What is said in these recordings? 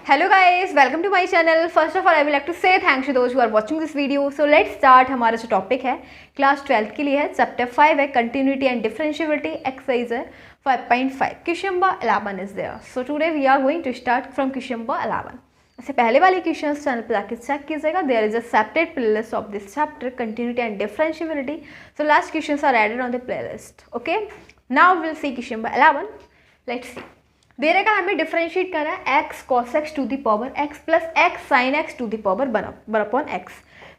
Hello guys, welcome to my channel. First of all, I would like to say thanks to those who are watching this video. So let's start. हमारा जो topic है class 12 के लिए है, chapter 5 है continuity and differentiability, exercise है 5.5. Question number 11 is there. So today we are going to start from question number 11. इससे पहले वाले क्वेश्चन चैनल पर जाकर चेक कीजिएगा. There is a separate playlist of this chapter continuity and differentiability. So last questions are added on the playlist. Okay, now will see question number 11. Let's see. दे रखा हमें differentiate करना है x cos x to the power x plus x sine x to the power one upon x.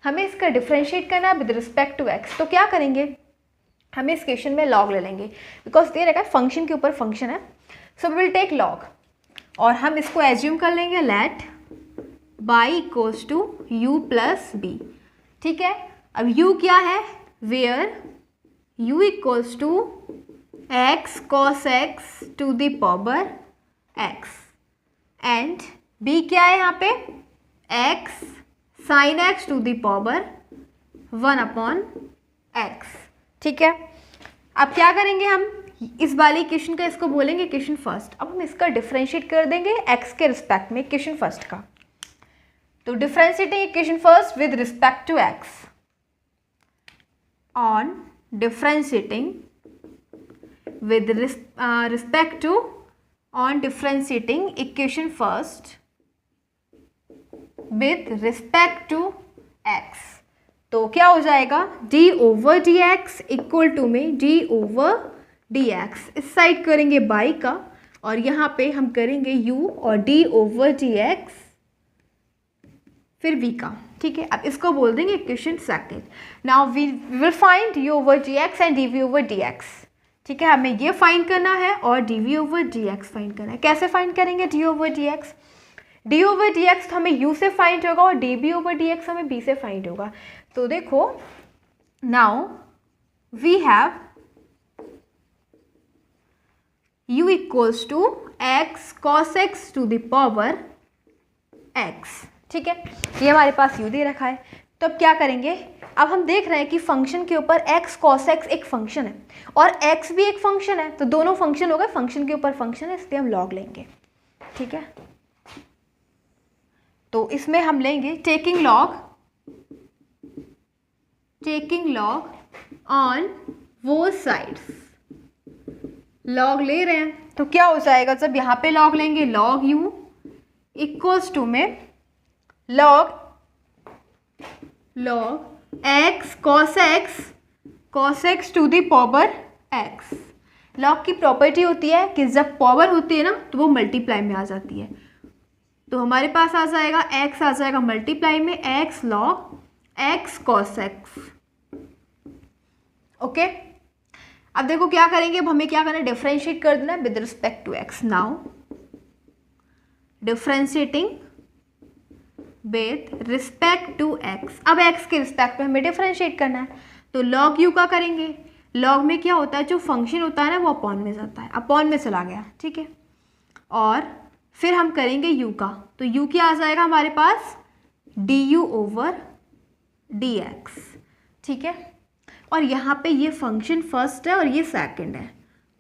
हमें इसका differentiate करना है with respect to x. तो क्या करेंगे, हमें इस क्वेश्चन में लॉग ले लेंगे बिकॉज दे रखा है फंक्शन के ऊपर फंक्शन है. So we will take log और हम इसको एज्यूम कर लेंगे let y equals to u plus v. ठीक है, अब यू क्या है, where u equals to x cos x to the power x and v क्या है यहाँ पे, x sine x to the power one upon x. ठीक है, अब क्या करेंगे हम इस वाले इक्वेशन का, इसको बोलेंगे इक्वेशन फर्स्ट. अब हम इसका डिफरेंशिएट कर देंगे एक्स के रिस्पेक्ट में इक्वेशन फर्स्ट का. तो differentiating equation first with respect to x on differentiating with respect to on differentiating equation first with respect to x. तो क्या हो जाएगा, d over dx equal to में d over dx. इस side करेंगे by का और यहाँ पे हम करेंगे u और d over dx फिर v का. ठीक है, अब इसको बोल देंगे equation second. Now we will find u over dx and dv over dx. ठीक है, हमें ये फाइंड करना है और dv ओवर dx फाइंड करना है. कैसे फाइंड करेंगे d over dx? d over dx तो हमें u से फाइंड होगा और dv ओवर dx हमें b से फाइंड होगा. तो देखो now we have u equals to x cos x to the power x. ठीक है, ये हमारे पास u दे रखा है. तो अब क्या करेंगे, अब हम देख रहे हैं कि फंक्शन के ऊपर x cos x एक फंक्शन है और x भी एक फंक्शन है. तो दोनों फंक्शन हो गए, फंक्शन के ऊपर फंक्शन है, इसलिए हम लॉग लेंगे. ठीक है, तो इसमें हम लेंगे taking log on both sides. Log ले रहे हैं तो क्या हो जाएगा, जब यहाँ पे लॉग लेंगे लॉग u इक्वल्स टू में log x cos x to the power x. Log की प्रॉपर्टी होती है कि जब पावर होती है ना तो वो मल्टीप्लाई में आ जाती है. तो हमारे पास आ जाएगा x आ जाएगा मल्टीप्लाई में x log x cos x. Okay, अब देखो क्या करेंगे, अब हमें क्या करना है, डिफरेंशिएट कर देना है with respect to x. Now differentiating with respect to x. अब x के रिस्पेक्ट में हमें डिफरेंशिएट करना है. तो log u का करेंगे. log में क्या होता है, जो फंक्शन होता है ना वो अपॉन में जाता है, अपॉन में चला गया. ठीक है, और फिर हम करेंगे u का. तो u क्या आ जाएगा हमारे पास, du ओवर dx. ठीक है, और यहाँ पे ये फंक्शन फर्स्ट है और ये सेकंड है,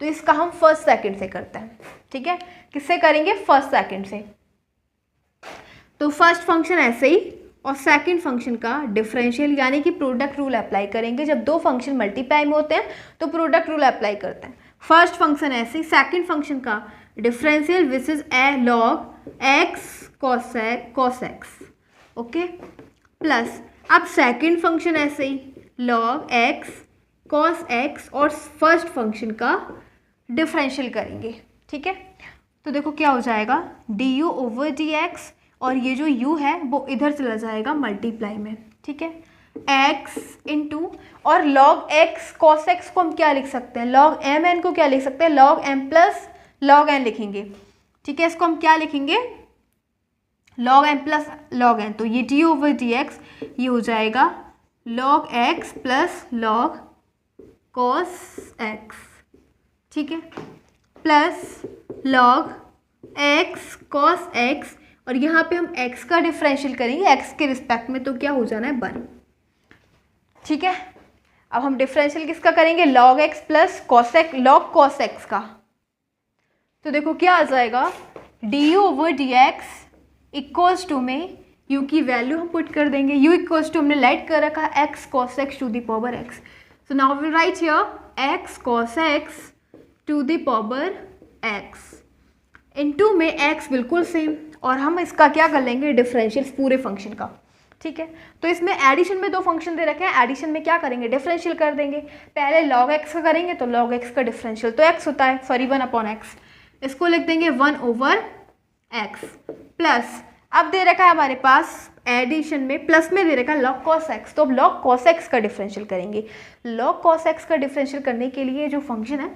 तो इसका हम फर्स्ट सेकंड से करते हैं. ठीक है, किससे करेंगे, फर्स्ट सेकंड से. तो फर्स्ट फंक्शन ऐसे ही और सेकंड फंक्शन का डिफरेंशियल यानी कि प्रोडक्ट रूल अप्लाई करेंगे. जब दो फंक्शन मल्टीप्लाई में होते हैं तो प्रोडक्ट रूल अप्लाई करते हैं. फर्स्ट फंक्शन ऐसे ही, सेकंड फंक्शन का differential which is log x cos x. Okay, plus अब सेकंड फंक्शन ऐसे ही लॉग एक्स कॉस एक्स और फर्स्ट फंक्शन का डिफरेंशियल करेंगे. ठीक है, तो देखो क्या हो जाएगा, D u over d x और ये जो u है वो इधर चला जाएगा मल्टीप्लाई में. ठीक है, x इंटू और log x cos x को हम क्या लिख सकते हैं, log m n को क्या लिख सकते हैं, log m plus log n लिखेंगे. ठीक है, इसको हम क्या लिखेंगे, log m plus log n. तो ये d ओवर डी एक्स ये हो जाएगा log x plus log cos x. ठीक है, plus log x cos x और यहाँ पे हम x का डिफरेंशियल करेंगे x के रिस्पेक्ट में, तो क्या हो जाना है 1. ठीक है, अब हम डिफरेंशियल किसका करेंगे, log x plus cos x log cos x का. तो देखो क्या आ जाएगा, du over dx equals to में u की वैल्यू हम पुट कर देंगे। u इक्वल्स टू हमने लाइट कर रखा है x cos x to the power x। So now will write here x cos x to the power x into में x बिल्कुल सेम, और हम इसका क्या कर लेंगे, डिफरेंशियल पूरे फंक्शन का। ठीक है, तो इसमें एडिशन में दो फंक्शन दे रखे हैं, एडिशन में क्या करेंगे, डिफरेंशियल कर देंगे। पहले log x का करेंगे तो log x का डिफरेंशियल तो x होता है, सॉरी 1/x, इसको लिख देंगे 1/x प्लस, अब दे रखा है हमारे पास एडिशन में प्लस में दे रखा है log cos x, तो अब log cos x का डिफरेंशियल करेंगे। log cos x का डिफरेंशियल करने के लिए जो फंक्शन है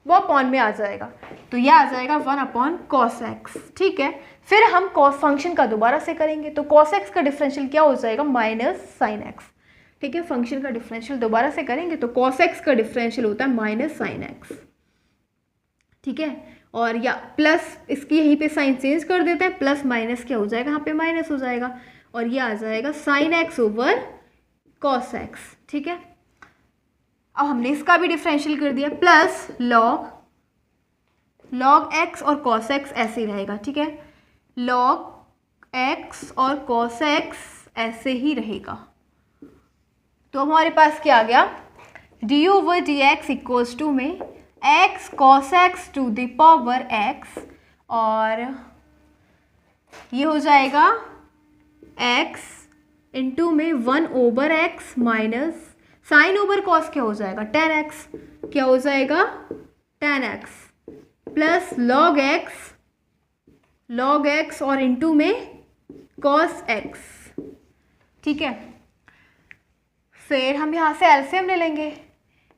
वो अपॉन में आ जाएगा, तो यह आ जाएगा 1/cos x। ठीक है, फिर हम cos फंक्शन का दोबारा से करेंगे तो cos x का डिफरेंशियल क्या हो जाएगा, -sin x। ठीक है, फंक्शन का डिफरेंशियल दोबारा से करेंगे तो cos x का डिफरेंशियल होता है -sin x। ठीक है, और या प्लस इसकी यहीं पे साइन चेंज कर देते हैं, प्लस माइनस क्या हो जाएगा, यहाँ पे माइनस हो जाएगा, और ये आ जाएगा sin x over cos x। ठीक है, अब हमने इसका भी डिफरेंशियल कर दिया, प्लस log x और cos x ऐसे ही रहेगा। ठीक है, log x और cos x ऐसे ही रहेगा। तो हमारे पास क्या आ गया, du/dx इक्वल्स टू में x cos x to the power x, और ये हो जाएगा x इंटू में 1/x minus sine over cos क्या हो जाएगा, tan x, क्या हो जाएगा tan x plus log x और इंटू में cos x। ठीक है, फिर हम यहाँ से एलसीएम ले लेंगे,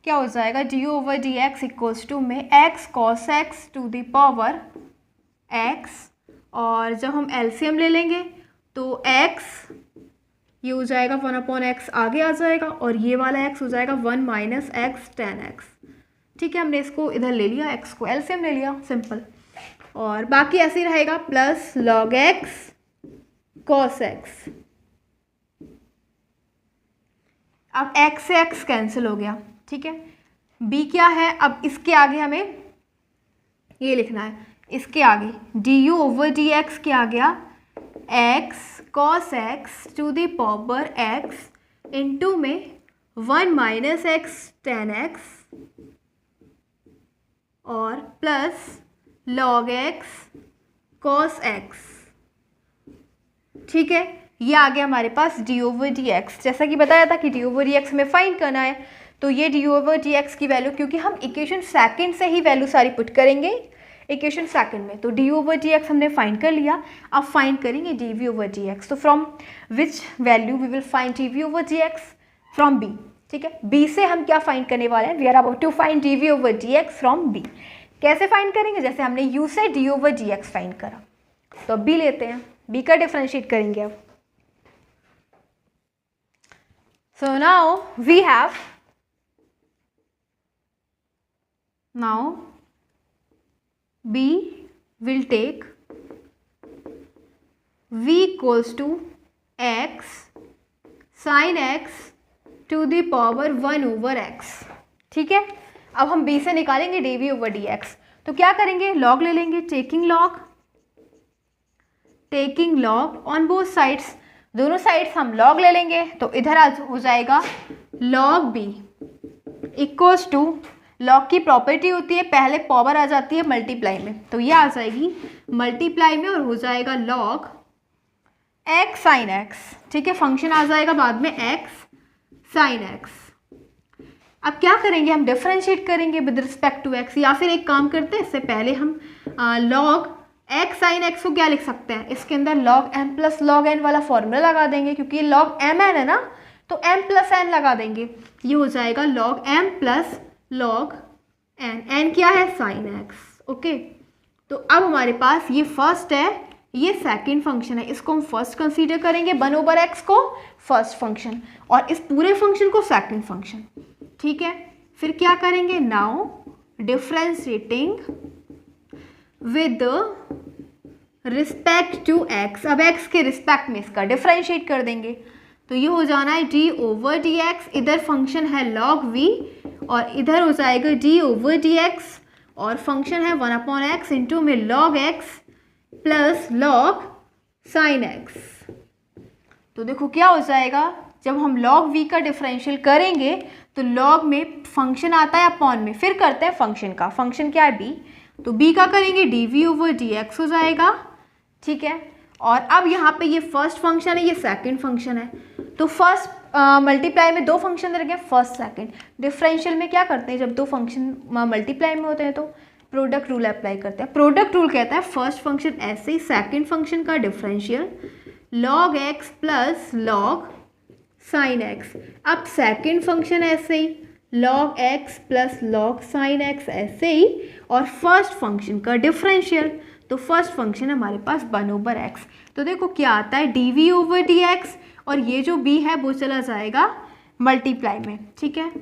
क्या हो जाएगा du/dx इक्वल्स टू में x cos x to the power x, और जब हम एलसीएम ले लेंगे तो x ये हो जाएगा 1/x आगे आ जाएगा, और ये वाला x हो जाएगा 1 - x tan x। ठीक है, हमने इसको इधर ले लिया, x को एलसीएम ले लिया, सिंपल, और बाकी ऐसे ही रहेगा, plus log x cos x। अब x से x कैंसिल हो गया। ठीक है, b क्या है, अब इसके आगे हमें ये लिखना है, इसके आगे du/dx क्या आ गया, x cos x to the power x into में 1 - x tan x, और plus log x cos x। ठीक है, ये आ गया हमारे पास du/dx। जैसा कि बताया था कि du/dx में फाइंड करना है, तो ये du/dx की वैल्यू, क्योंकि हम इक्वेशन सेकंड से ही वैल्यू सारी पुट करेंगे इक्वेशन सेकंड में, तो du/dx हमने फाइंड कर लिया। अब फाइंड करेंगे dv/dx, तो from which value we will find dv/dx, from b। ठीक है, b से हम क्या फाइंड करने वाले हैं, we are about to find dv/dx from b। कैसे फाइंड करेंगे, जैसे हमने u से du/dx फाइंड करा, तो b लेते हैं, b का डिफरेंशिएट करेंगे अब। So now we have b will take v equals to x sin x to the power 1/x। ठीक है, अब हम b से निकालेंगे dv/dx, तो क्या करेंगे, log ले लेंगे, taking log on both sides, दोनों साइड्स हम log ले लेंगे, तो इधर आज हो जाएगा log b equals to, log की प्रॉपर्टी होती है पहले पावर आ जाती है मल्टीप्लाई में, तो ये आ जाएगी मल्टीप्लाई में, और हो जाएगा log x sin x। ठीक है, फंक्शन आ जाएगा बाद में x sin x। अब क्या करेंगे, हम डिफरेंशिएट करेंगे विद रिस्पेक्ट टू x, या फिर एक काम करते हैं, इससे पहले हम log x sin x को क्या लिख सकते हैं, इसके अंदर log m plus log n वाला फॉर्मूला लगा देंगे, क्योंकि log mn है ना, तो m प्लस n लगा देंगे, ये हो जाएगा log m plus log n क्या है, sin x। ओके, तो अब हमारे पास ये फर्स्ट है, ये सेकंड फंक्शन है, इसको हम फर्स्ट कंसीडर करेंगे, 1/x को फर्स्ट फंक्शन, और इस पूरे फंक्शन को सेकंड फंक्शन। ठीक है, फिर क्या करेंगे, now differentiating with respect to x, अब x के रिस्पेक्ट में इसका डिफरेंशिएट कर देंगे, तो ये हो जाना है d/dx, इधर फंक्शन है log v, और इधर हो जाएगा d/dx, और फंक्शन है 1/x इंटू में log x plus log sign x. तो देखो क्या हो जाएगा, जब हम log v का डिफरेंशियल करेंगे तो log में फंक्शन आता है अपॉन में, फिर करते हैं फंक्शन का। फंक्शन क्या है b, तो b का करेंगे dv ओवर dx हो जाएगा, ठीक है। और अब यहाँ पे ये फर्स्ट फंक्शन है, ये सेकंड फंक्शन है, तो फर्स्ट मल्टीप्लाई में दो फंक्शन रखे हैं, फर्स्ट सेकंड। डिफरेंशियल में क्या करते हैं, जब दो फंक्शन मल्टीप्लाई में होते हैं तो प्रोडक्ट रूल अप्लाई करते हैं। प्रोडक्ट रूल कहता है फर्स्ट फंक्शन ऐसे ही सेकंड फंक्शन का differential log x plus log sine x। अब सेकंड फंक्शन ऐसे ही log x plus log sine x ऐसे ही, और फर्स्ट फंक्शन का डिफरेंशियल, तो फर्स्ट फंक्शन हमारे पास 1/x। तो देखो क्या आता है dv ओवर dx, और ये जो b है वो चला जाएगा मल्टीप्लाई में, ठीक है।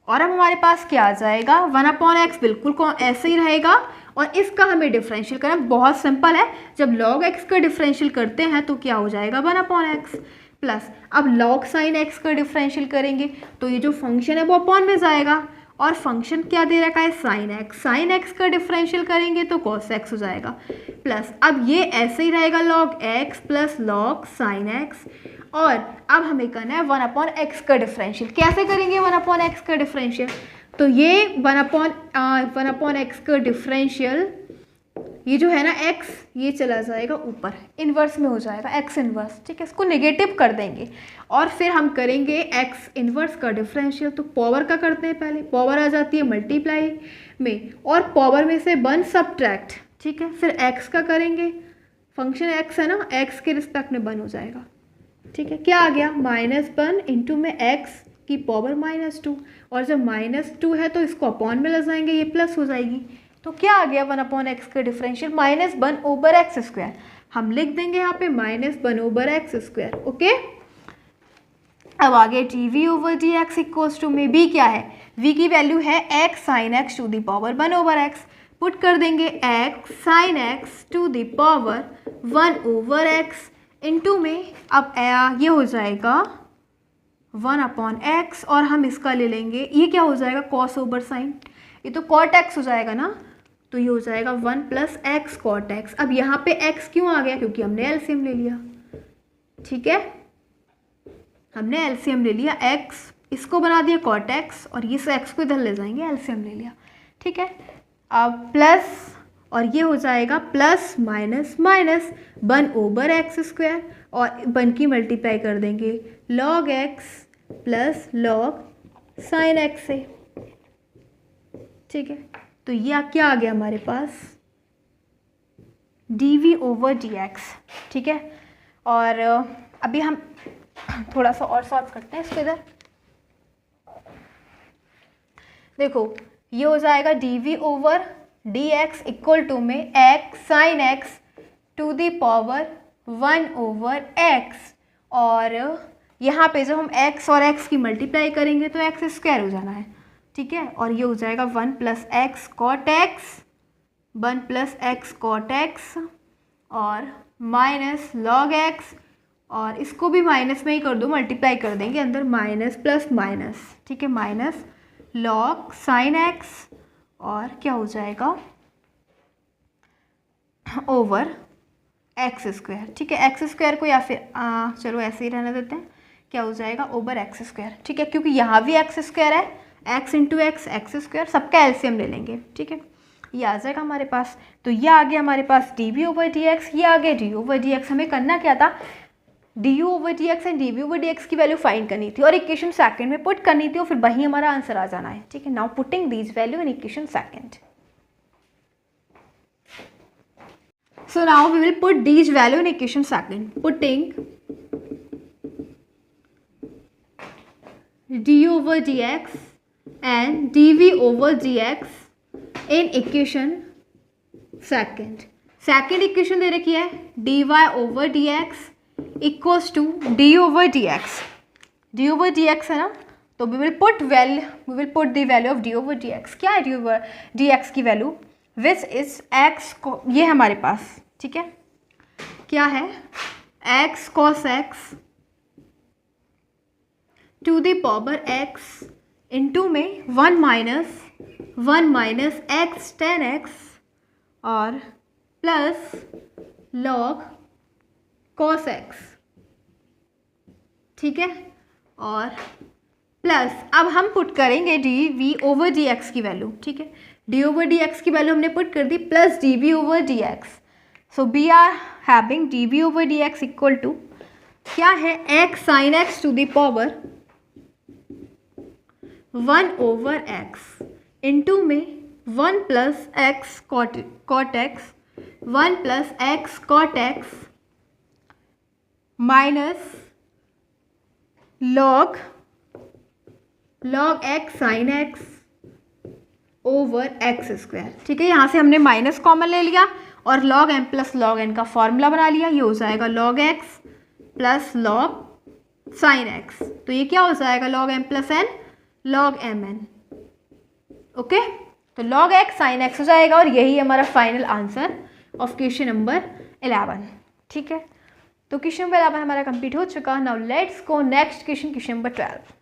और अब हमारे पास क्या आ जाएगा 1/x, बिल्कुल ऐसे ही रहेगा, और इसका हमें डिफरेंशियल करना बहुत सिंपल है। जब log x का डिफरेंशियल करते हैं तो क्या हो जाएगा 1/x प्लस, अब log साइन x का डिफरेंशियल करेंगे तो ये जो फंक्शन है वो अपॉन में जाएगा, और फंक्शन क्या दे रखा है साइन x। साइन x का डिफरेंशियल करेंगे तो cos x हो जाएगा प्लस, अब ये ऐसे ही रहेगा log x plus log sine x। और अब हमें करना है 1/x का डिफरेंशियल। कैसे करेंगे 1/x का डिफरेंशियल, तो ये 1/x का डिफरेंशियल, ये जो है ना x, ये चला जाएगा ऊपर, इन्वर्स में हो जाएगा x इन्वर्स, ठीक है। इसको नेगेटिव कर देंगे और फिर हम करेंगे x इन्वर्स का डिफरेंशियल। तो पावर का करते हैं, पहले पावर आ जाती है मल्टीप्लाई में, और पावर में से 1 सब्ट्रैक्ट, ठीक है। फिर x का करेंगे, फंक्शन x है ना, x के रिस्पेक्ट में 1 हो जाएगा, ठीक है। क्या आ गया -1 इंटू में x की पावर -2, और जब -2 है तो इसको अपॉन में ले जाएंगे, ये प्लस हो जाएगी। तो क्या आ गया 1/x का डिफरेंशियल -1/x²। हम लिख देंगे यहाँ पे -1/x², ओके। अब आगे dv over dx equals to में b क्या है, v की वैल्यू है x sine x to the power 1/x। Put कर देंगे x sine x to the power 1/x into में, अब ये हो जाएगा 1/x, और हम इसका ले लेंगे, ये क्या हो जाएगा cos ओवर साइन, ये तो cot x हो जाएगा ना, तो ये हो जाएगा 1 + x cot x। अब यहाँ पे x क्यों आ गया, क्योंकि हमने एलसीएम ले लिया, ठीक है। हमने एलसीएम ले लिया, x इसको बना दिया cot x, और इस x को इधर ले जाएंगे, एलसीएम ले लिया, ठीक है। अब प्लस, और ये हो जाएगा प्लस माइनस माइनस 1/x², और 1 की मल्टीप्लाई कर देंगे log x plus log sine x से, ठीक है। तो ये क्या आ गया हमारे पास dv ओवर dx, ठीक है। और अभी हम थोड़ा सा और सॉल्व करते हैं इसको। इधर देखो ये हो जाएगा dv over dx equal to में x sine x to the power 1/x, और यहाँ पे जब हम x और x की मल्टीप्लाई करेंगे तो x² हो जाना है, ठीक है। और ये हो जाएगा 1 + x cot x, 1 + x cot x, और माइनस log x, और इसको भी माइनस में ही कर दो, मल्टीप्लाई कर देंगे अंदर, माइनस प्लस माइनस, ठीक है, माइनस log साइन x, और क्या हो जाएगा ओवर x², ठीक है। x² को या फिर चलो ऐसे ही रहने देते हैं, क्या हो जाएगा ओवर x², ठीक है, क्योंकि यहाँ भी x² है, x इंटू x x², सबका एलसीएम ले लेंगे, ठीक है। ये आ जाएगा हमारे पास। तो ये आ गया हमारे पास dv ओवर dx, ये आ गया d ओवर dx। हमें करना क्या था, du over dx and dv over dx की वैल्यू फाइंड करनी थी, और इक्वेशन सेकंड में पुट करनी थी, और फिर वही हमारा आंसर आ जाना है, ठीक है। Now putting these value in equation second. So now we will put these value in equation second. Putting du over dx and dv over dx in equation second. Second equation दे रखी है dy over dx equals to d over dx. d over dx है ना, तो we will put the value of d over dx. क्या है d over dx की value, which is x को, ये हमारे पास, ठीक है, क्या है x cos x to the power x into में 1 माइनस x tan x, और प्लस log cos x, ठीक है, और प्लस अब हम पुट करेंगे d v over d x की वैल्यू, ठीक है, डी ओवर डी एक्स की वैल्यू हमने पुट कर दी plus d v over d x. So we are having d v over d x equal to क्या है, x sine x to the power 1 over x into में 1 plus x cot x 1 plus x cot x minus log x sine x over x square. ठीक है, यहाँ से हमने minus common ले लिया और log m plus log n का फॉर्मूला बना लिया. ये हो जाएगा log x plus log sine x. तो ये क्या हो जाएगा, log m plus n log m n. Okay, तो लॉग एक्स साइन एक्स हो जाएगा और यही हमारा final answer of question number 11. ठीक है, तो क्वेश्चन नंबर 11 हमारा कंप्लीट हो चुका. Now let's go next question, question number 12.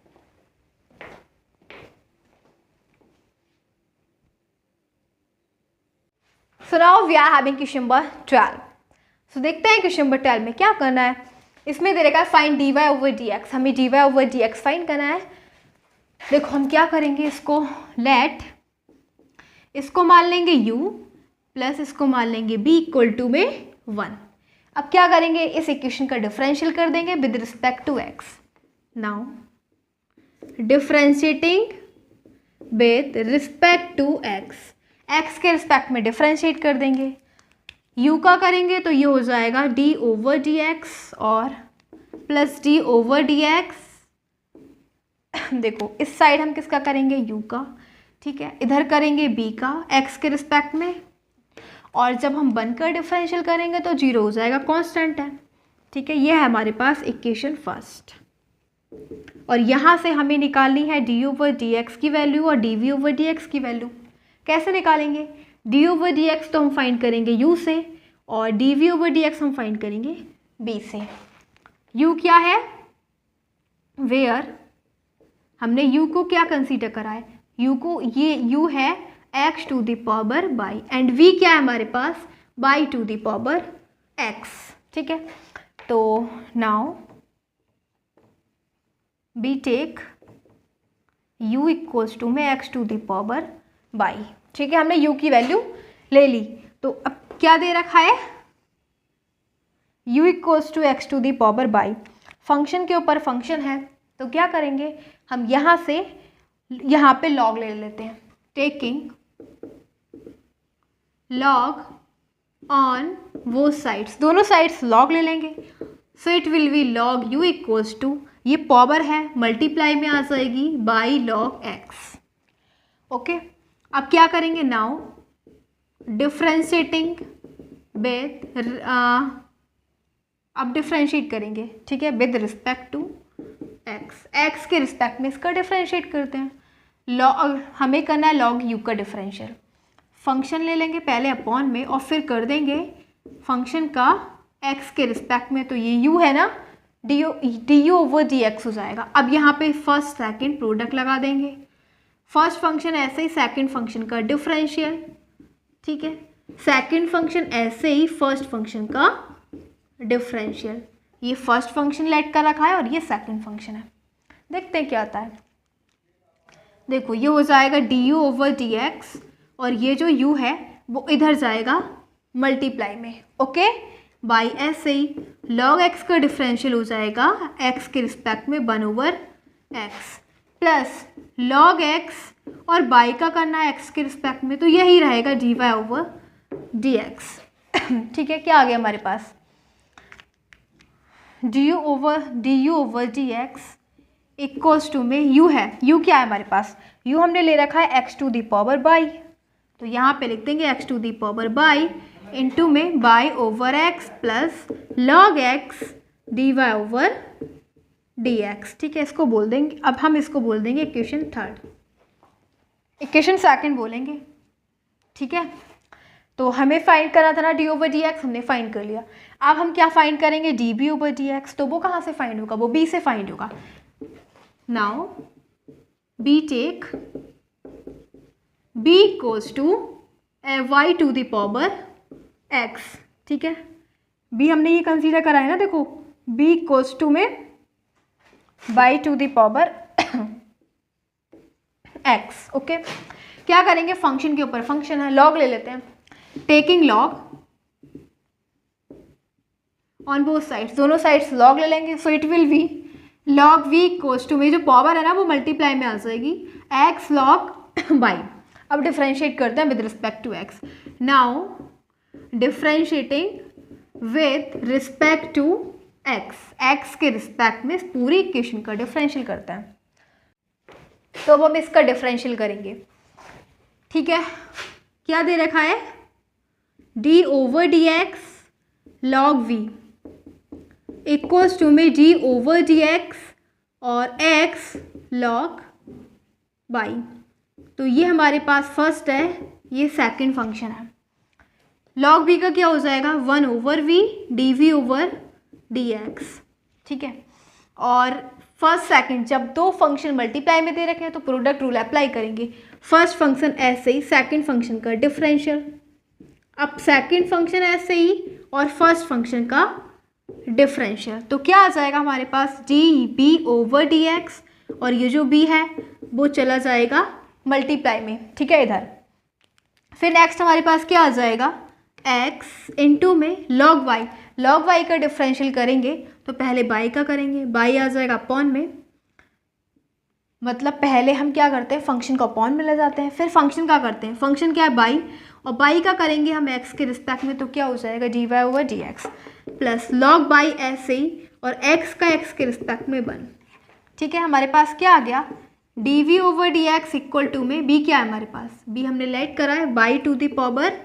So now we are having question number 12. So देखते हैं क्वेश्चन नंबर 12 में क्या करना है. इसमें दे रखा है find d y over d x. हमें d y over d x find करना है. देखो हम क्या करेंगे, इसको लेट इसको मान लेंगे u प्लस इसको मान लेंगे b इक्वल टू में 1. अब क्या करेंगे, इस इक्वेशन का डिफरेंशियल कर देंगे with respect to x. Now differentiating with respect to x, x के रिस्पेक्ट में डिफरेंशिएट कर देंगे. u का करेंगे तो ये हो जाएगा d ओवर डी एक्स और plus d over d x. देखो इस साइड हम किसका करेंगे, u का. ठीक है, इधर करेंगे b का x के रिस्पेक्ट में, और जब हम बनकर डिफरेंशियल करेंगे तो 0 हो जाएगा, कांस्टेंट है. ठीक है, ये है हमारे पास इक्वेशन फर्स्ट. और यहाँ से हमें निकालनी है डी ओवर डी एक्स की वैल्यू और d v over d x की वैल्यू. कैसे निकालेंगे, डी ओवर डी एक्स तो हम फाइंड करेंगे u से और d v over d x हम फाइंड करेंगे b से. u क्या है, वेयर हमने u को क्या कंसीडर करा है, u को, ये u है x to the power y, and v क्या है हमारे पास, y to the power x. ठीक है, तो now we take u equals to में x to the power y. ठीक है, हमने u की वैल्यू ले ली. तो अब क्या दे रखा है, u equals to x to the power y. Function के ऊपर फंक्शन है तो क्या करेंगे, हम यहाँ से यहाँ पे लॉग ले लेते हैं. टेकिंग लॉग ऑन वो साइड्स, दोनों साइड्स लॉग ले लेंगे. So it will be log u equals to, ये पावर है मल्टीप्लाई में आ जाएगी बाई लॉग x. ओके, अब क्या करेंगे, नाउ डिफ्रेंशिएटिंग विद, अब डिफ्रेंशिएट करेंगे. ठीक है, with respect to x, x के रिस्पेक्ट में इसका डिफ्रेंशिएट करते हैं. लॉग हमें करना है लॉग u का डिफरेंशियल. फंक्शन ले लेंगे पहले अपॉन में और फिर कर देंगे फंक्शन का x के रिस्पेक्ट में. तो ये u है ना, D u over d x हो जाएगा. अब यहाँ पे फर्स्ट सेकंड प्रोडक्ट लगा देंगे. फर्स्ट फंक्शन ऐसे ही सेकंड फंक्शन का डिफरेंशियल. ठीक है, सेकंड फंक्शन ऐसे ही फर्स्ट फंक्शन का डिफरेंशियल. ये फर्स्ट फंक्शन लेट कर रखा है और ये सेकंड फंक्शन है. देखते हैं क्या आता है. देखो ये हो जाएगा D u over d x और ये जो u है वो इधर जाएगा मल्टीप्लाई में. ओके, बाई ऐसे ही लॉग x का डिफरेंशियल हो जाएगा x के रिस्पेक्ट में 1 over x plus log x और बाई का करना है x के रिस्पेक्ट में, तो यही रहेगा d y over d x. ठीक है, क्या आ गया हमारे पास, d u over d x equals to में u है. u क्या है हमारे पास, u हमने ले रखा है x to the power y, तो यहाँ पे लिख देंगे x to the power y into में y over x plus log x d y over d x. ठीक है, इसको बोल देंगे, अब हम इसको बोल देंगे इक्वेशन थर्ड. इक्वेशन सेकंड बोलेंगे. ठीक है, तो हमें फाइंड करना था ना डी ओवर डी एक्स, हमने फाइंड कर लिया. अब हम क्या फाइंड करेंगे, d B over d x. तो वो कहाँ से फाइंड होगा, वो b से फाइंड होगा. Now b take b equals to y to the power x. ठीक है, b हमने ये कंसीडर करा है ना, देखो b इक्वल्स टू में by to the power x। Okay, क्या करेंगे फंक्शन के ऊपर, फंक्शन है लॉग ले लेते हैं, taking log on both sides, दोनों साइड्स लॉग ले लेंगे। So it will be log v equals to में जो पावर है ना वो मल्टीप्लाई में आ जाएगी x log बाई। अब डिफ्रेंशिएट करते हैं with respect to x। Now differentiating with respect to x के रिस्पेक्ट में इस पूरी इक्वेशन का डिफरेंशियल करते हैं। तो अब हम इसका डिफरेंशियल करेंगे, ठीक है। क्या दे रखा है, d over d x log v equals to में d ओवर डी एक्स और x log बाई। तो ये हमारे पास फर्स्ट है, ये सेकंड फंक्शन है। log v का क्या हो जाएगा, 1 over v d v over d x, ठीक है। और फर्स्ट सेकंड जब दो फंक्शन मल्टीप्लाई में दे रखे हैं तो प्रोडक्ट रूल अप्लाई करेंगे। फर्स्ट फंक्शन ऐसे ही, सेकंड फंक्शन का डिफरेंशियल। अब सेकंड फंक्शन ऐसे ही और फर्स्ट फंक्शन का डिफरेंशियल, तो क्या आ जाएगा हमारे पास d B over d x, और ये जो b है वो चला जाएगा मल्टीप्लाई में, ठीक है इधर। फिर नेक्स्ट हमारे पास क्या आ जाएगा, x इंटू में log y का डिफरेंशियल करेंगे तो पहले बाई का करेंगे, बाई आ जाएगा अपॉन में, मतलब पहले हम क्या करते हैं फंक्शन को अपॉन में ले जाते हैं, फिर फंक्शन का करते हैं, फंक्शन क्या है बाई, और बाई का करेंगे हम x के रिस्पेक्ट में, तो क्या हो जाएगा d y over d x plus log y ऐसे ही, और x का x के रिस्पेक्ट में 1, ठीक है। हमारे पास क्या आ गया, d v over d x equal to में b क्या है हमारे पास, b हमने लेट करा है y to the power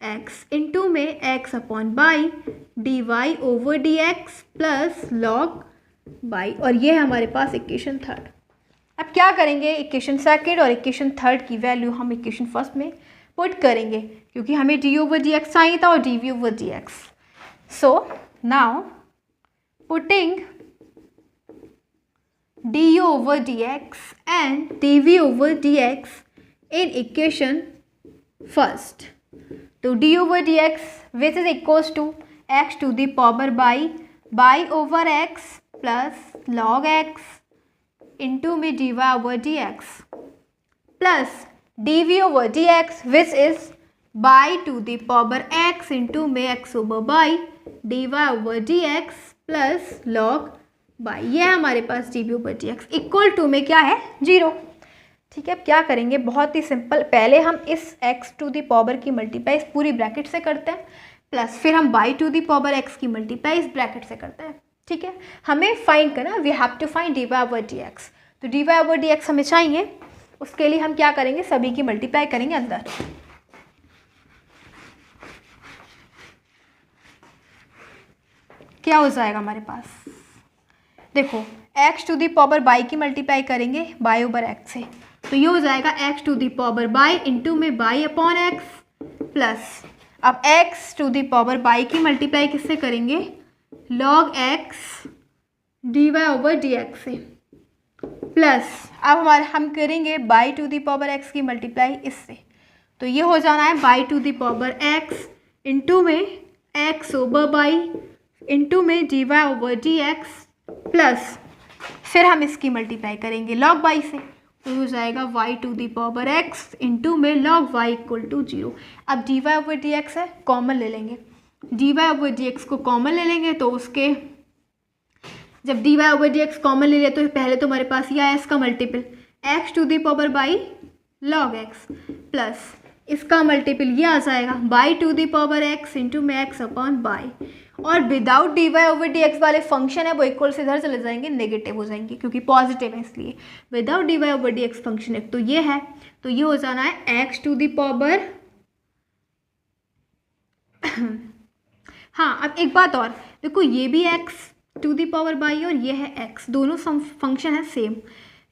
x into में x upon y d y over d x plus log y, और ये है हमारे पास इक्वेशन थर्ड। अब क्या करेंगे, इक्वेशन सेकंड और इक्वेशन थर्ड की वैल्यू हम इक्वेशन फर्स्ट में पुट करेंगे, क्योंकि हमें डी ओवर डी एक्स चाहिए था और d v over d x. So now putting d over d x and d v over d x in equation first, तो d over d x which is equals to x to the power y over x plus log x into में d y over d x plus d v over d x which is y to the power x into में x over y d y over d x plus log y. ये है हमारे पास d v over d x equal to में क्या है 0, ठीक है। अब क्या करेंगे, बहुत ही सिंपल, पहले हम इस x टू द पावर की मल्टीप्लाई इस पूरी ब्रैकेट से करते हैं, प्लस फिर हम y to the power x की मल्टीप्लाई इस ब्रैकेट से करते हैं, ठीक है। हमें फाइंड करना, we have to find d y over d x, तो d y over d x हमें चाहिए, उसके लिए हम क्या करेंगे, सभी की मल्टीप्लाई करेंगे अंदर। क्या हो जाएगा हमारे पास, देखो x to the power y की मल्टीप्लाई करेंगे बाई ओवर एक्स से, तो ये हो जाएगा x to the power y into में बाई अपॉन एक्स प्लस, अब x to the power y की मल्टीप्लाई किससे करेंगे, log x d y over d x से, प्लस अब हम करेंगे y to the power x की मल्टीप्लाई इससे, तो ये हो जाना है y to the power x into में x ओवर बाई इंटू में d y over d x plus फिर हम इसकी मल्टीप्लाई करेंगे log y से, तो हो जाएगा y to the power x into में log y इक्वल टू 0। अब d y over d x है, कॉमन ले लेंगे, d y over d x को कॉमन ले लेंगे, तो उसके जब d y over d x common ले लिया तो पहले तो हमारे पास ये आया इसका multiple x to the power y log x plus इसका मल्टीपल ये आ जाएगा y to the power x into में x अपॉन बाई, और without d y over d x वाले फंक्शन है वो इक्वल से इधर चले जाएंगे, नेगेटिव हो जाएंगे क्योंकि पॉजिटिव है, इसलिए without d y over d x function है, तो ये है, तो ये हो जाना है एक्स टू द पावर हाँ। अब एक बात और देखो, ये भी x to the power y और ये है एक्स, दोनों फंक्शन है सेम,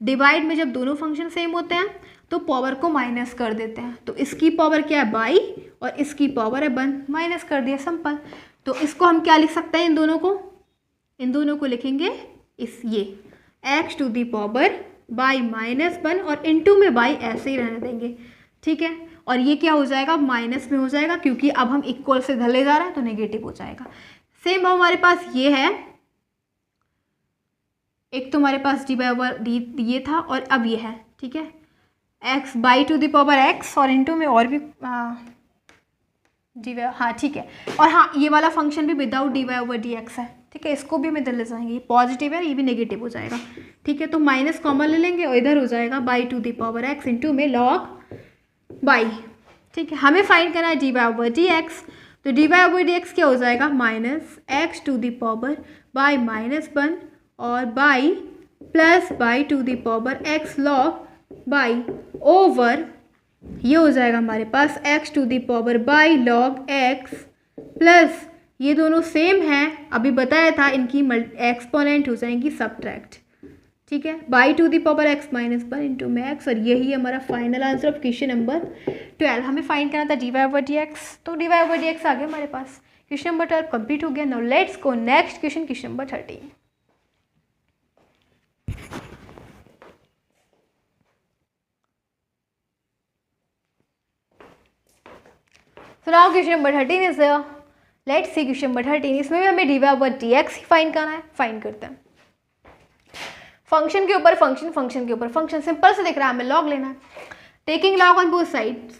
डिवाइड में जब दोनों फंक्शन सेम होते हैं तो पावर को माइनस कर देते हैं, तो इसकी पावर क्या है बाई और इसकी पावर है 1, माइनस कर दिया, सिंपल। तो इसको हम क्या लिख सकते हैं, इन दोनों को लिखेंगे इस ये x to the power y -1 और इंटू में बाई ऐसे ही रहने देंगे, ठीक है। और ये क्या हो जाएगा, माइनस में हो जाएगा क्योंकि अब हम इक्वल से इधर ले जा रहे हैं तो नेगेटिव हो जाएगा। सेम हमारे पास ये है, एक तो हमारे पास डी बाई ओवर डी ये था और अब ये है, ठीक है, x by to the power x और इनटू में और भी डी वाई, हाँ ठीक है, और हाँ ये वाला फंक्शन भी without d y over d x है, ठीक है, इसको भी हम इधर ले जाएंगे, ये पॉजिटिव है, ये भी नेगेटिव हो जाएगा, ठीक है, तो माइनस कॉमन ले लेंगे और इधर हो जाएगा y to the power x into में लॉग बाई, ठीक है। हमें फाइंड करना है d y over d x, तो d y over d x क्या हो जाएगा, minus x to the power y -1 और y plus y to the power x log y over, ये हो जाएगा हमारे पास x to the power y log x plus, ये दोनों सेम हैं, अभी बताया था इनकी एक्सपोनेंट हो जाएंगी सब्ट्रैक्ट, ठीक है, y to the power x -1 into में एक्स, और यही हमारा final answer of question number 12। हमें फाइंड करना था d y over d x, तो d y over d x आ गया हमारे पास, क्वेश्चन नंबर 12 कंप्लीट हो गया। Now let's go next question, question number 13। So now question number 13 is there. Let's see question number 13. इसमें भी हमें d y over d x ही फाइंड करना है, फाइंड करते हैं। फंक्शन के ऊपर फंक्शन, फंक्शन के ऊपर फंक्शन, सिंपल से दिख रहा है, हमें लॉग लेना है, taking log on both sides,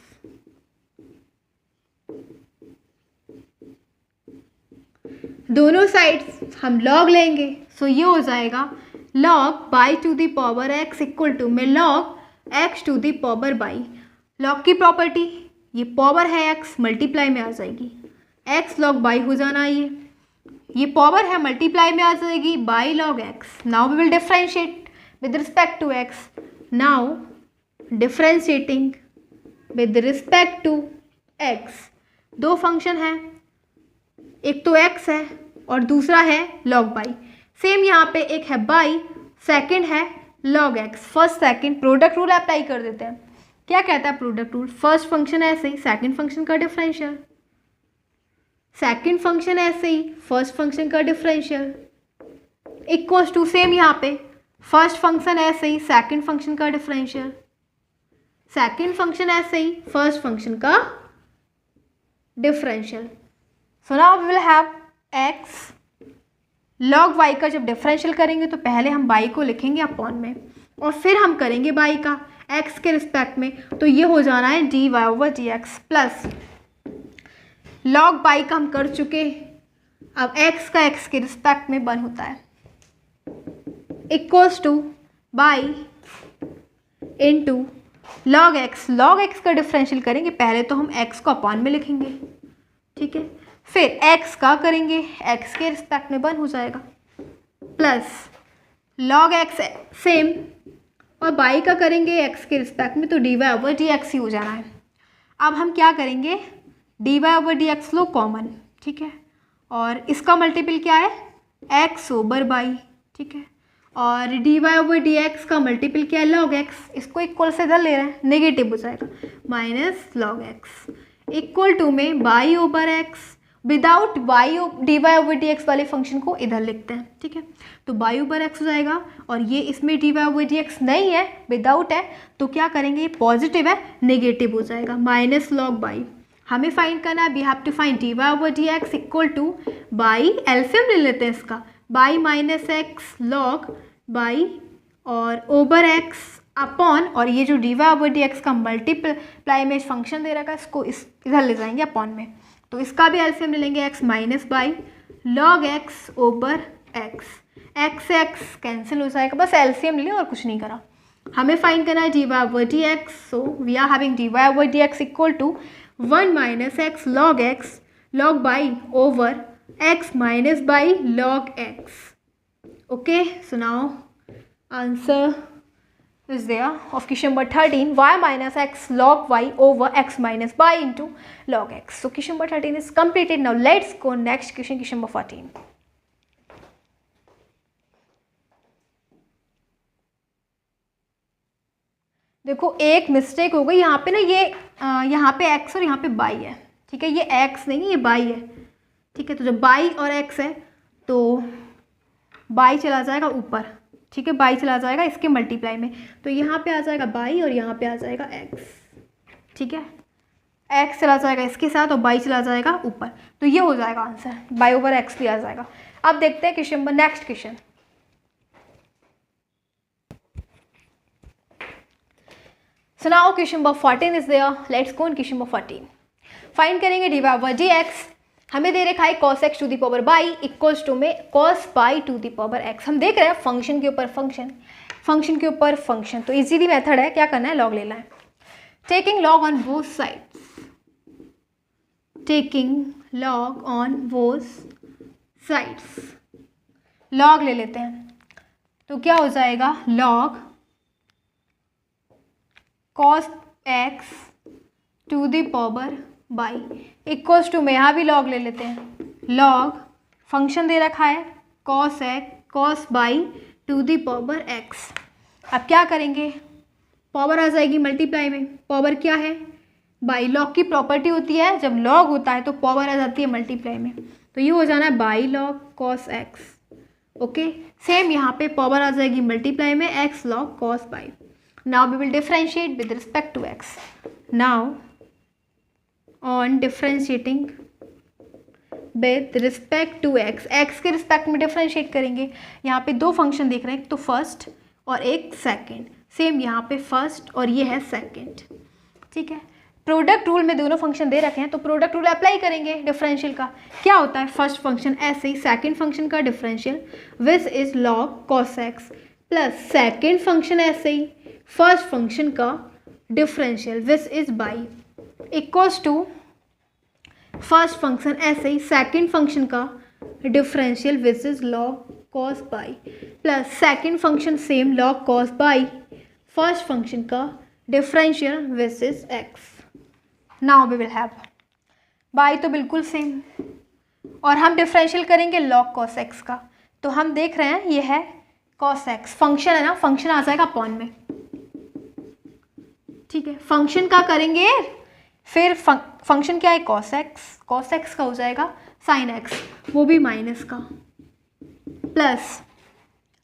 दोनों साइड्स हम लॉग लेंगे, सो ये हो जाएगा log y to the power x equal to में log x to the power y, log की प्रॉपर्टी, ये पावर है एक्स मल्टीप्लाई में आ जाएगी, एक्स लॉग बाई हो जाना, ये पावर है मल्टीप्लाई में आ जाएगी y log x. Now we will differentiate with respect to x, now differentiating with respect to x, दो फंक्शन है, एक तो एक्स है और दूसरा है लॉग बाई, सेम यहाँ पे एक है बाई, सेकंड है log x, first second product rule apply कर देते हैं। क्या कहता है प्रोडक्ट रूल, फर्स्ट फंक्शन ऐसे ही सेकंड फंक्शन का डिफरेंशियल, सेकंड फंक्शन ऐसे ही फर्स्ट फंक्शन का डिफरेंशियल, इक्वल्स टू सेम यहाँ पे फर्स्ट फंक्शन ऐसे ही सेकंड फंक्शन का डिफरेंशियल, सेकंड फंक्शन ऐसे ही फर्स्ट फंक्शन का differential. So now we will have x log y का जब डिफरेंशियल करेंगे तो पहले हम बाई को लिखेंगे अपॉन में और फिर हम करेंगे बाई का एक्स के रिस्पेक्ट में, तो ये हो जाना है d y over d x plus log y का हम कर चुके, अब एक्स का एक्स के रिस्पेक्ट में 1 होता है, equals two by into log x का डिफरेंशियल करेंगे, पहले तो हम एक्स को अपॉन में लिखेंगे, ठीक है, फिर एक्स का करेंगे एक्स के रिस्पेक्ट में 1 हो जाएगा प्लस लॉग एक्स सेम और बाई का करेंगे एक्स के रिस्पेक्ट में, तो d y over d x ही हो जाना है। अब हम क्या करेंगे, d y over d x लो कॉमन, ठीक है, और इसका मल्टीपल क्या है एक्स ओवर बाई, ठीक है, और d y over d x का मल्टीपल क्या है लॉग एक्स, इसको इक्वल से इधर ले रहे हैं, नेगेटिव हो जाएगा minus log x equal to में y over x, without y d y over d x वाले फंक्शन को इधर लिखते हैं, ठीक है, तो बाई ओवर एक्स हो जाएगा और ये इसमें d y over d x नहीं है विदाउट है, तो क्या करेंगे, ये पॉजिटिव है नेगेटिव हो जाएगा माइनस लॉग बाई। हमें फाइंड करना है, we have to find d y over d x equal to y, LCM ले लेते हैं इसका, y minus x log y और ओवर एक्स अपॉन, और ये जो d y over d x का मल्टीप्लाई में फंक्शन दे रखा है इसको इधर ले जाएंगे अपॉन में, तो इसका भी एलसीएम ले लेंगे x minus y log x over x, x x cancel हो जाएगा, बस एलसीएम ले लिया और कुछ नहीं करा। हमें फाइंड करना है d y over d x, so we are having d y over d x equal to 1 minus x log y over x minus y log x. Okay, so now answer is there of question number 13, y minus x log y over x minus y into log x. So question number 13 is completed. Now let's go next question, question number 14. देखो एक mistake हो गई यहाँ पे ना, ये यहाँ पे x और यहाँ पे y है, ठीक है, ये x नहीं ये y है, ठीक है, तो जब y और x है तो y चला जाएगा ऊपर, ठीक है, बाई चला जाएगा इसके मल्टीप्लाई में, तो यहाँ पे आ जाएगा बाई और यहाँ पे आ जाएगा एक्स, ठीक है, एक्स चला जाएगा इसके साथ और बाई चला जाएगा ऊपर, तो ये हो जाएगा आंसर, बाई ओवर एक्स लिया जाएगा। अब देखते हैं question number, next question. So now question number 14 is there. Let's go on question number 14. Find करेंगे d y over d x. हमें दे रखा है cos x to the power y equals to में cos y to the power x। हम देख रहे हैं फंक्शन के ऊपर फंक्शन, फंक्शन के ऊपर फंक्शन, तो इजीली मेथड है, क्या करना है, लॉग लेना है। Taking log on both sides, taking log on both sides, log ले लेते हैं, तो क्या हो जाएगा, log cos x to the power y equals to में, यहाँ भी लॉग ले लेते हैं, लॉग फंक्शन दे रखा है cos y to the power x। अब क्या करेंगे, पावर आ जाएगी मल्टीप्लाई में, पावर क्या है, बाई। लॉग की प्रॉपर्टी होती है जब लॉग होता है तो पावर आ जाती है मल्टीप्लाई में, तो ये हो जाना है by log cos x। Okay, same यहाँ पे पावर आ जाएगी मल्टीप्लाई में, x log cos by. Now we will differentiate with respect to x. Now on differentiating with respect to x, x के रिस्पेक्ट में डिफ्रेंशिएट करेंगे। यहाँ पे दो फंक्शन देख रहे हैं, एक तो फर्स्ट और एक सेकंड, सेम यहाँ पे फर्स्ट और ये है सेकंड, ठीक है। प्रोडक्ट रूल में दोनों फंक्शन दे रखे हैं तो प्रोडक्ट रूल अप्लाई करेंगे डिफरेंशियल का। क्या होता है, फर्स्ट फंक्शन ऐसे ही, सेकंड फंक्शन का differential which is log cos x, plus second function ऐसे ही, फर्स्ट फंक्शन का differential which is y, equals to first function ऐसे ही, सेकंड फंक्शन का differential which is log cos y, plus second function same log cos y, first function का differential which is x। Now we will have by तो बिल्कुल same, और हम differential करेंगे log cos x का, तो हम देख रहे हैं ये है cos x, फंक्शन है ना, फंक्शन आ जाएगा अपॉन में, ठीक है। फंक्शन का करेंगे, फिर फंक्शन क्या है cos x का हो जाएगा sin x, वो भी माइनस का, प्लस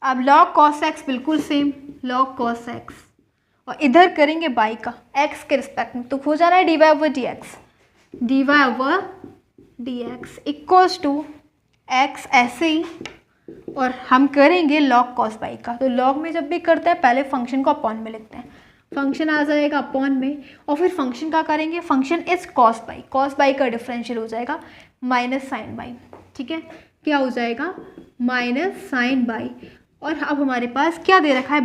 अब log cos x बिल्कुल सेम log cos x, और इधर करेंगे बाई का x के रिस्पेक्ट में, तो हो जा रहा है d y over d x, d y over d x equals to x ऐसे ही, और हम करेंगे log cos बाई का। तो log में जब भी करते हैं पहले फंक्शन को अपॉन में लिखते हैं, फंक्शन आ जाएगा अपॉन में, और फिर फंक्शन का करेंगे, फंक्शन इज cos बाई का डिफरेंशियल हो जाएगा माइनस साइन बाई, ठीक है। क्या हो जाएगा, माइनस साइन बाई, और अब हमारे पास क्या दे रखा है,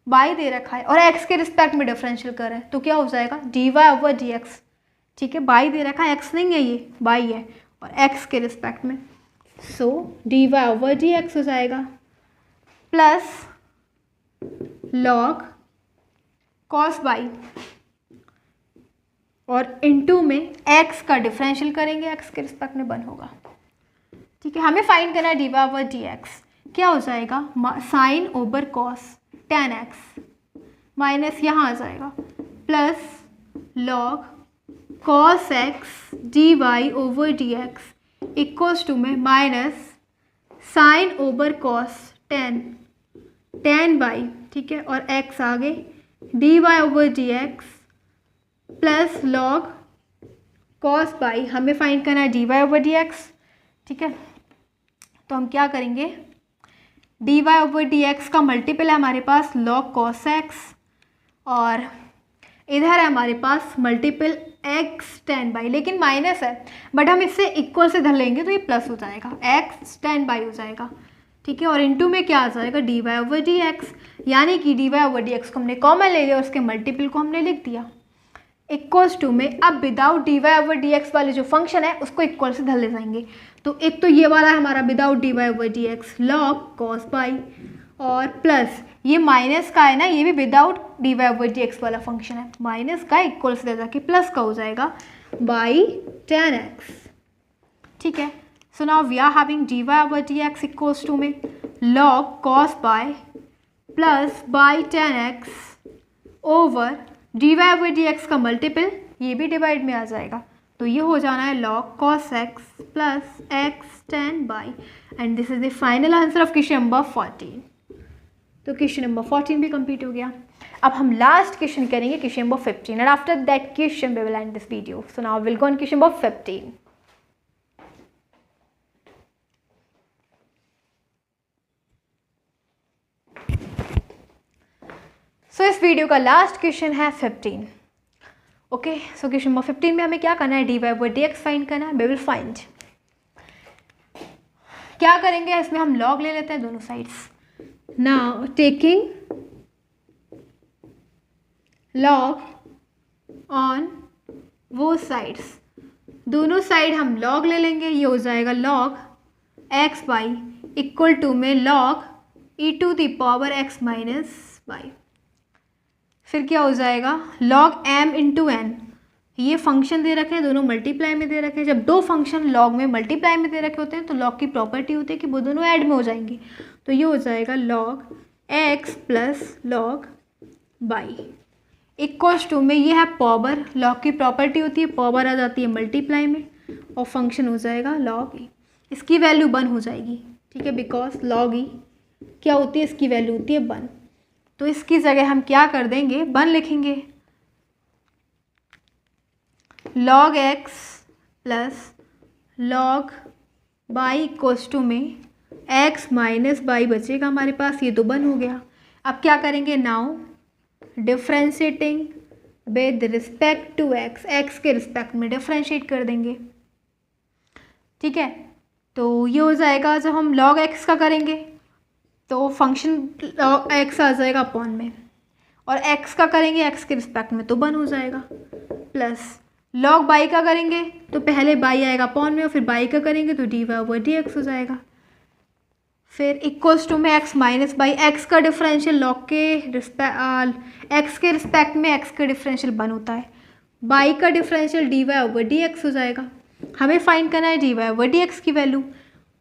बाई दे रखा है, और x के रिस्पेक्ट में डिफरेंशियल कर रहे हैं, तो क्या हो जाएगा, d y over d x, ठीक है। बाई दे रखा है, x नहीं है, ये बाई है, और x के रिस्पेक्ट में, so d y over d x हो जाएगा, प्लस log cos बाई, और इनटू में x का डिफरेंशियल करेंगे, x के रिस्पेक्ट में 1 होगा, ठीक है। हमें फाइंड करना है d y over d x, क्या हो जाएगा, sine over cos tan x, minus यहाँ आ जाएगा, plus log cos x d y over d x equals to में minus sine over cos tan by, ठीक है, और x आगे d y over d x plus log cos y, हमें find करना है d y over d x, ठीक है। तो हम क्या करेंगे, d y over d x का मल्टीपल है हमारे पास log cos x, और इधर है हमारे पास मल्टीपल x tan बाई, लेकिन माइनस है, बट हम इससे इक्वल से धर लेंगे तो ये प्लस हो जाएगा, x tan बाई हो जाएगा, ठीक है। और इनटू में क्या आ जाएगा, d y over d x, यानी कि d y over d x को हमने कॉमन ले लिया और उसके मल्टीपल को हमने लिख दिया, इक्वल्स टू में अब without d y over d x वाले जो फंक्शन है उसको इक्वल से धर ले जाएंगे, तो एक तो ये वाला है हमारा without d y over d x log cos y, और प्लस ये माइनस का है ना, ये भी without d y over d x वाला फंक्शन है, माइनस का इक्वल से ले जाके प्लस का हो जाएगा बाई tan x, ठीक है। So now we are having d y over d x equals to में log cos y plus y tan x over d y over d x का मल्टीपल, ये भी डिवाइड में आ जाएगा, तो ये हो जाना है log cos x plus x tan by, and this is the final answer of question number 14। तो क्वेश्चन नंबर 14 भी कंप्लीट हो गया। अब हम लास्ट क्वेश्चन करेंगे, question number 15, and after that question we will end this video. So now will go on question number 15। So इस video का last question है 15। ओके, सो क्वेश्चन नंबर 15 में हमें क्या करना है, dy over dx फाइंड करना है। वी विल फाइंड, क्या करेंगे इसमें, हम log ले लेते हैं दोनों sides. Now taking log on वो साइड्स, दोनों साइड हम log ले लेंगे। ये हो जाएगा log x by equal to में log e to the power x minus y. फिर क्या हो जाएगा, log m इंटू n, ये फंक्शन दे रखे हैं, दोनों मल्टीप्लाई में दे रखे हैं। जब दो फंक्शन log में मल्टीप्लाई में दे रखे होते हैं तो log की प्रॉपर्टी होती है कि वो दोनों ऐड में हो जाएंगे। तो ये हो जाएगा log x plus log y equals to में, ये है पावर, log की प्रॉपर्टी होती है, पावर आ जाती है मल्टीप्लाई में, और फंक्शन हो जाएगा log e। इसकी वैल्यू 1 हो जाएगी, ठीक है, बिकॉज log e क्या होती है, इसकी वैल्यू होती है 1। तो इसकी जगह हम क्या कर देंगे, 1 लिखेंगे। log x plus log y equals to में x माइनस y बचेगा हमारे पास, ये तो 1 हो गया। अब क्या करेंगे, now differentiating with respect to x, x के रिस्पेक्ट में डिफ्रेंशिएट कर देंगे, ठीक है। तो ये हो जाएगा, जब हम log x का करेंगे तो फंक्शन log x आ जाएगा अपॉन में, और x का करेंगे x के रिस्पेक्ट में तो 1 हो जाएगा, प्लस log y का करेंगे तो पहले y आएगा अपॉन में, और फिर y का करेंगे तो dy ओवर dx हो जाएगा। फिर इक्वल्स टू में x माइनस बाई, x का डिफरेंशियल log के x के रिस्पेक्ट में x का डिफरेंशियल 1 होता है, y का डिफरेंशियल dy ओवर dx हो जाएगा। हमें फाइंड करना है dy ओवर dx की वैल्यू,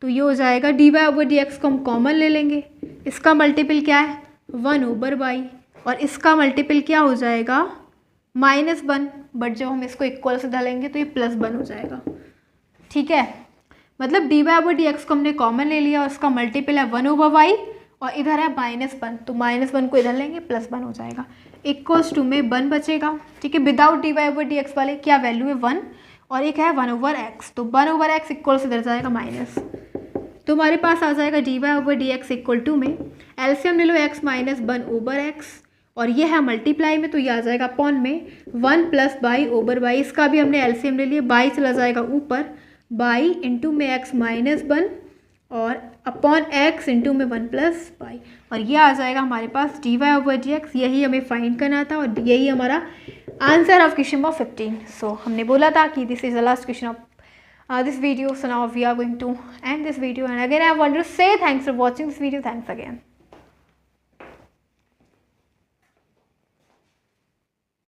तो ये हो जाएगा dy ओवर dx को हम कॉमन ले लेंगे। इसका मल्टीपल क्या है, 1 ओवर y, और इसका मल्टीपल क्या हो जाएगा, -1, बट जब हम इसको इक्वल से डालेंगे तो ये +1 हो जाएगा, ठीक है। मतलब dy ओवर dx को हमने कॉमन ले लिया, और इसका मल्टीपल है 1 ओवर y, और इधर है -1, तो -1 को इधर लेंगे, +1 हो जाएगा, इक्वल्स टू में 1 बचेगा, ठीक है। विदाउट dy ओवर dx वाले क्या वैल्यू है, 1, और एक है 1 ओवर x, तो 1 ओवर x इक्वल से इधर जाएगा माइनस, तो हमारे पास आ जाएगा dy over dx equal to में एलसीएम ले लो x माइनस 1 ओवर x, और ये है मल्टीप्लाई में, तो ये आ जाएगा अपॉन में 1 प्लस बाई ओवर बाई, इसका भी हमने एलसीएम ले लिया, बाई चला जाएगा ऊपर, बाई इंटू में x माइनस 1 और अपॉन x इंटू में 1 प्लस बाई, और ये आ जाएगा हमारे पास dy ओवर dx। यही हमें फाइंड करना था, और यही हमारा आंसर ऑफ क्वेश्चन नंबर 15। सो हमने बोला था कि this is the last question of this video. So now we are going to end this video, and again I want to say thanks for watching this video. Thanks again.